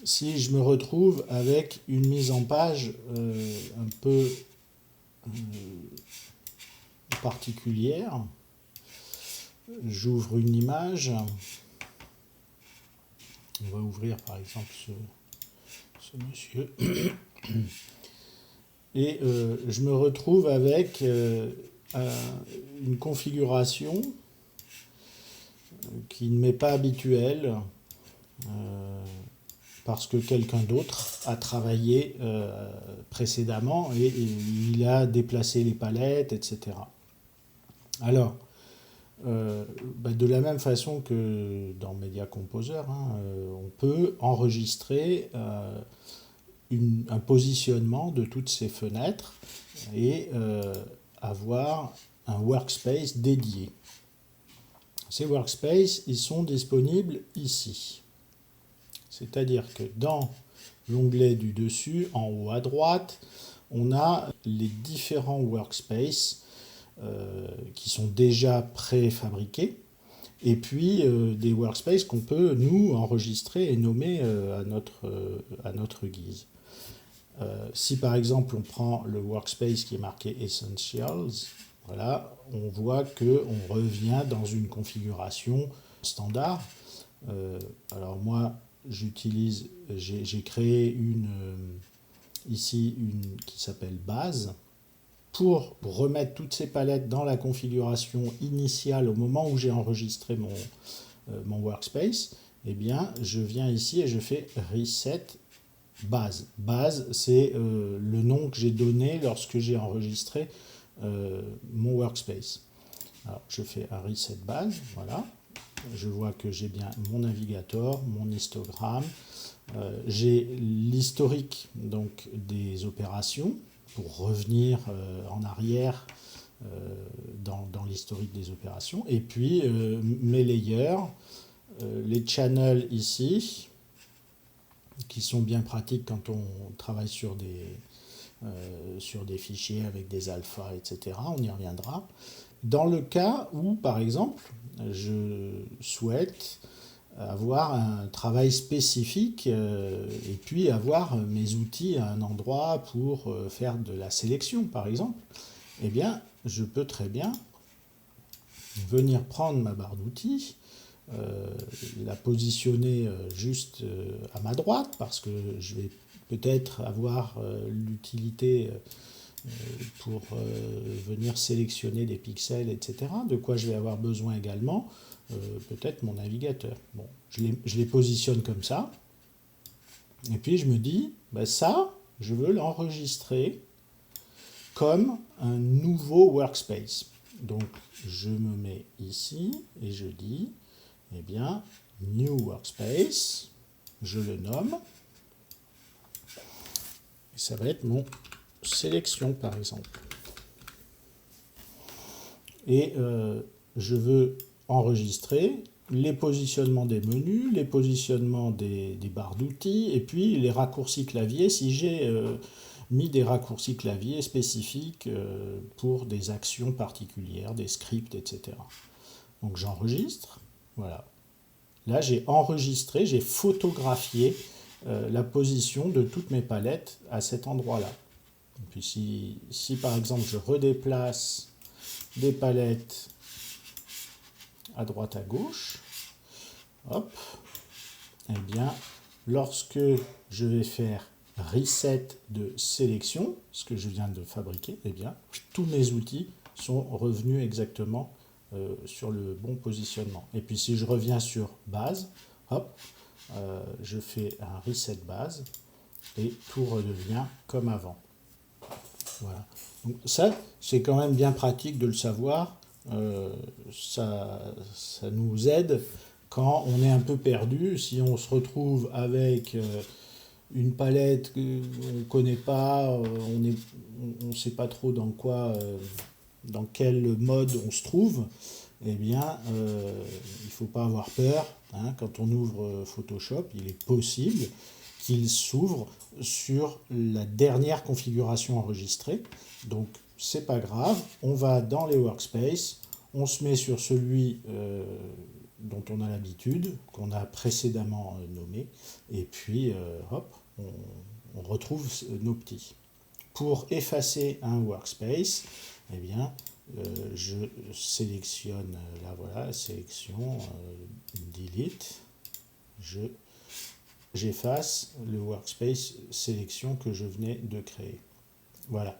si je me retrouve avec une mise en page un peu particulière, j'ouvre une image, on va ouvrir par exemple ce monsieur, et je me retrouve avec une configuration qui ne m'est pas habituelle, parce que quelqu'un d'autre a travaillé précédemment et il a déplacé les palettes, etc. Alors, de la même façon que dans Media Composer, on peut enregistrer un positionnement de toutes ces fenêtres et avoir un workspace dédié. Ces workspaces, ils sont disponibles ici. C'est-à-dire que dans l'onglet du dessus, en haut à droite, on a les différents workspaces qui sont déjà préfabriqués, et puis des workspaces qu'on peut, nous, enregistrer et nommer à notre guise. Si par exemple on prend le workspace qui est marqué Essentials, voilà, on voit qu'on revient dans une configuration standard. Alors moi, j'ai créé ici une qui s'appelle base pour remettre toutes ces palettes dans la configuration initiale au moment où j'ai enregistré mon workspace. Eh bien, je viens ici et je fais reset base. Base, c'est le nom que j'ai donné lorsque j'ai enregistré mon workspace. Alors, je fais un reset base, voilà. Je vois que j'ai bien mon navigateur, mon histogramme, j'ai l'historique donc des opérations pour revenir en arrière dans l'historique des opérations, et puis mes layers, les channels ici, qui sont bien pratiques quand on travaille sur des fichiers avec des alphas, etc. On y reviendra. Dans le cas où, par exemple, je souhaite avoir un travail spécifique et puis avoir mes outils à un endroit pour faire de la sélection, par exemple, eh bien, je peux très bien venir prendre ma barre d'outils, la positionner juste à ma droite, parce que je vais peut-être avoir l'utilité pour venir sélectionner des pixels, etc. De quoi je vais avoir besoin également, peut-être mon navigateur. Bon, je les positionne comme ça, et puis je me dis, ça, je veux l'enregistrer comme un nouveau workspace. Donc je me mets ici et je dis, eh bien, New Workspace, je le nomme, et ça va être mon sélection par exemple. Et je veux enregistrer les positionnements des menus, les positionnements des barres d'outils, et puis les raccourcis clavier si j'ai mis des raccourcis clavier spécifiques pour des actions particulières, des scripts, etc. Donc j'enregistre, voilà. Là j'ai enregistré, j'ai photographié la position de toutes mes palettes à cet endroit-là. Et puis si par exemple je redéplace des palettes à droite à gauche, hop, et bien lorsque je vais faire reset de sélection, ce que je viens de fabriquer, et bien tous mes outils sont revenus exactement sur le bon positionnement. Et puis si je reviens sur base, hop, je fais un reset base et tout redevient comme avant. Voilà. Donc ça, c'est quand même bien pratique de le savoir. Ça nous aide quand on est un peu perdu. Si on se retrouve avec une palette qu'on ne connaît pas, on ne sait pas trop dans quel mode on se trouve, eh bien, il ne faut pas avoir peur. Quand on ouvre Photoshop, il est possible qu'il s'ouvre sur la dernière configuration enregistrée. Donc, c'est pas grave. On va dans les workspaces, on se met sur celui dont dont on a l'habitude, qu'on a précédemment nommé, et puis hop, on retrouve nos petits. Pour effacer un workspace, eh bien, je sélectionne, là voilà, sélection, delete, j'efface le workspace sélection que je venais de créer. Voilà.